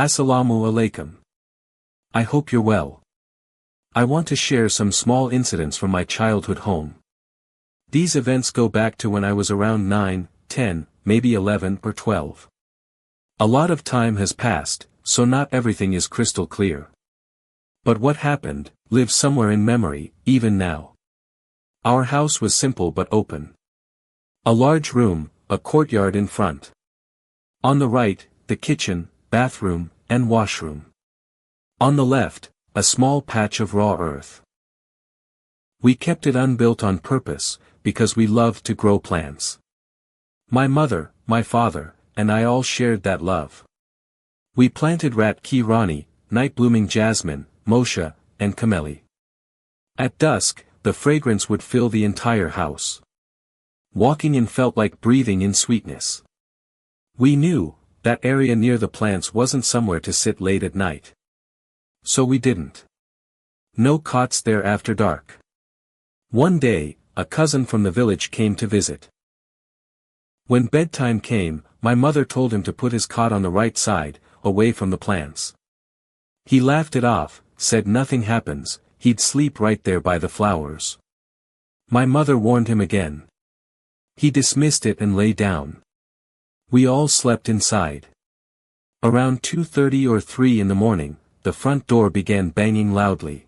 Assalamu alaikum. I hope you're well. I want to share some small incidents from my childhood home. These events go back to when I was around 9, 10, maybe 11 or 12. A lot of time has passed, so not everything is crystal clear. But what happened, lives somewhere in memory, even now. Our house was simple but open. A large room, a courtyard in front. On the right, the kitchen, bathroom, and washroom. On the left, a small patch of raw earth. We kept it unbuilt on purpose, because we loved to grow plants. My mother, my father, and I all shared that love. We planted rat ki rani, night-blooming jasmine, mosha, and camellia. At dusk, the fragrance would fill the entire house. Walking in felt like breathing in sweetness. We knew, that area near the plants wasn't somewhere to sit late at night. So we didn't. No cots there after dark. One day, a cousin from the village came to visit. When bedtime came, my mother told him to put his cot on the right side, away from the plants. He laughed it off, said nothing happens, he'd sleep right there by the flowers. My mother warned him again. He dismissed it and lay down. We all slept inside. Around 2:30 or 3 in the morning, the front door began banging loudly.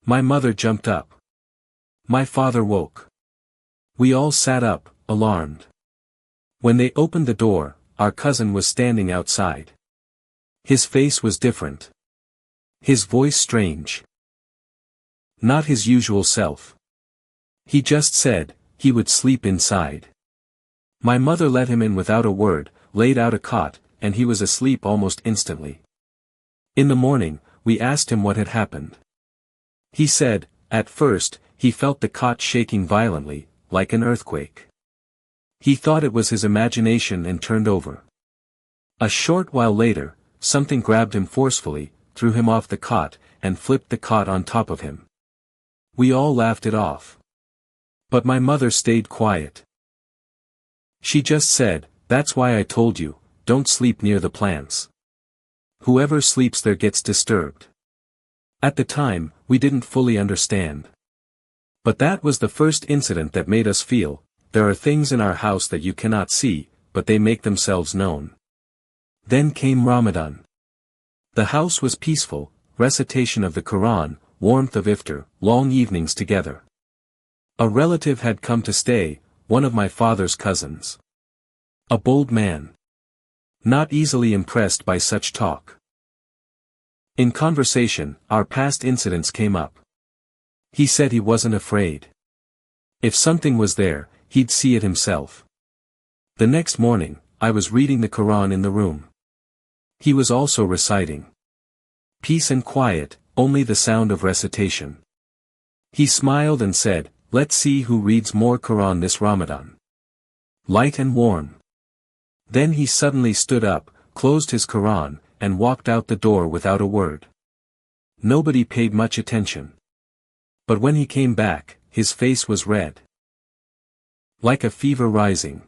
My mother jumped up. My father woke. We all sat up, alarmed. When they opened the door, our cousin was standing outside. His face was different. His voice strange. Not his usual self. He just said, he would sleep inside. My mother let him in without a word, laid out a cot, and he was asleep almost instantly. In the morning, we asked him what had happened. He said, at first, he felt the cot shaking violently, like an earthquake. He thought it was his imagination and turned over. A short while later, something grabbed him forcefully, threw him off the cot, and flipped the cot on top of him. We all laughed it off. But my mother stayed quiet. She just said, that's why I told you, don't sleep near the plants. Whoever sleeps there gets disturbed. At the time, we didn't fully understand. But that was the first incident that made us feel, there are things in our house that you cannot see, but they make themselves known. Then came Ramadan. The house was peaceful, recitation of the Quran, warmth of iftar, long evenings together. A relative had come to stay, one of my father's cousins. A bold man. Not easily impressed by such talk. In conversation, our past incidents came up. He said he wasn't afraid. If something was there, he'd see it himself. The next morning, I was reading the Quran in the room. He was also reciting. Peace and quiet, only the sound of recitation. He smiled and said, let's see who reads more Quran this Ramadan. Light and warm. Then he suddenly stood up, closed his Quran, and walked out the door without a word. Nobody paid much attention. But when he came back, his face was red. Like a fever rising.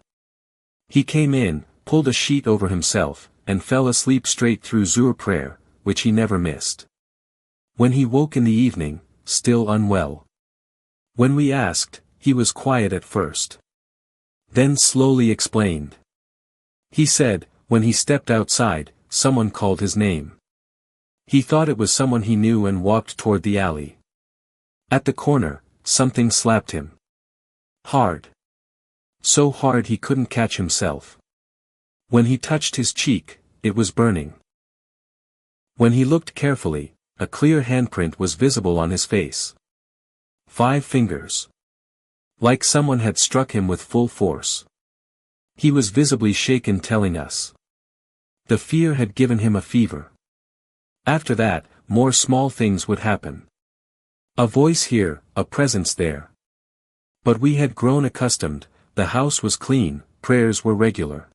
He came in, pulled a sheet over himself, and fell asleep straight through Zuhr prayer, which he never missed. When he woke in the evening, still unwell. When we asked, he was quiet at first. Then slowly explained. He said, when he stepped outside, someone called his name. He thought it was someone he knew and walked toward the alley. At the corner, something slapped him. Hard. So hard he couldn't catch himself. When he touched his cheek, it was burning. When he looked carefully, a clear handprint was visible on his face. 5 fingers. Like someone had struck him with full force. He was visibly shaken, telling us. The fear had given him a fever. After that, more small things would happen. A voice here, a presence there. But we had grown accustomed, the house was clean, prayers were regular.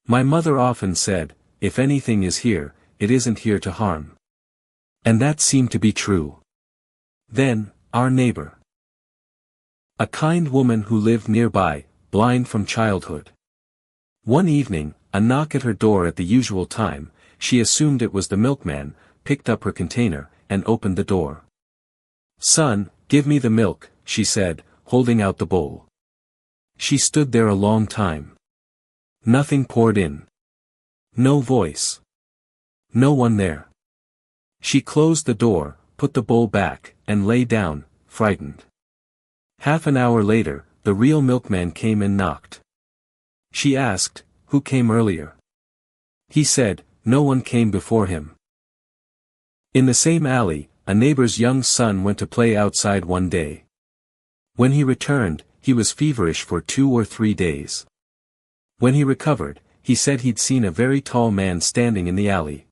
My mother often said, if anything is here, it isn't here to harm. And that seemed to be true. Then, our neighbor. A kind woman who lived nearby, blind from childhood. One evening, a knock at her door at the usual time, she assumed it was the milkman, picked up her container, and opened the door. "Son, give me the milk," she said, holding out the bowl. She stood there a long time. Nothing poured in. No voice. No one there. She closed the door, put the bowl back, and lay down, frightened. Half an hour later, the real milkman came and knocked. She asked, "Who came earlier?" He said, "No one came before him." In the same alley, a neighbor's young son went to play outside one day. When he returned, he was feverish for 2 or 3 days. When he recovered, he said he'd seen a very tall man standing in the alley.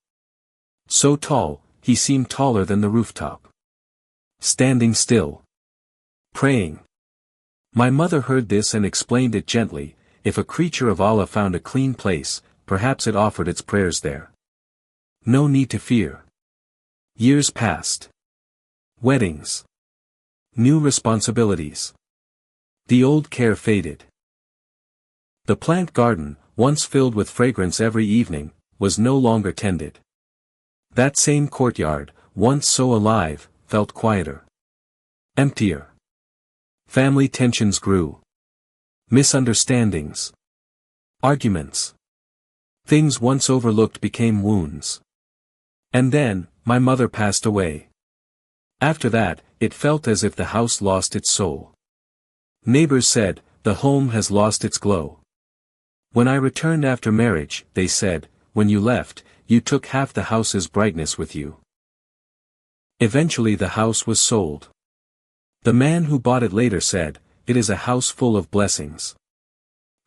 So tall, he seemed taller than the rooftop. Standing still. Praying. My mother heard this and explained it gently. If a creature of Allah found a clean place, perhaps it offered its prayers there. No need to fear. Years passed. Weddings. New responsibilities. The old care faded. The plant garden, once filled with fragrance every evening, was no longer tended. That same courtyard, once so alive, felt quieter. Emptier. Family tensions grew. Misunderstandings. Arguments. Things once overlooked became wounds. And then, my mother passed away. After that, it felt as if the house lost its soul. Neighbors said, "The home has lost its glow." When I returned after marriage, they said, "When you left, you took half the house's brightness with you." Eventually the house was sold. The man who bought it later said, "It is a house full of blessings."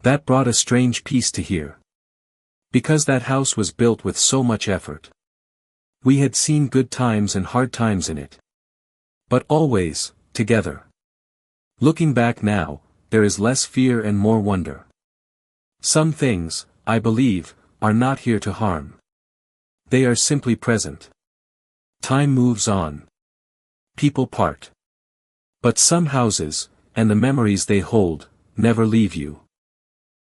That brought a strange peace to hear. Because that house was built with so much effort. We had seen good times and hard times in it. But always, together. Looking back now, there is less fear and more wonder. Some things, I believe, are not here to harm. They are simply present. Time moves on. People part. But some houses, and the memories they hold, never leave you.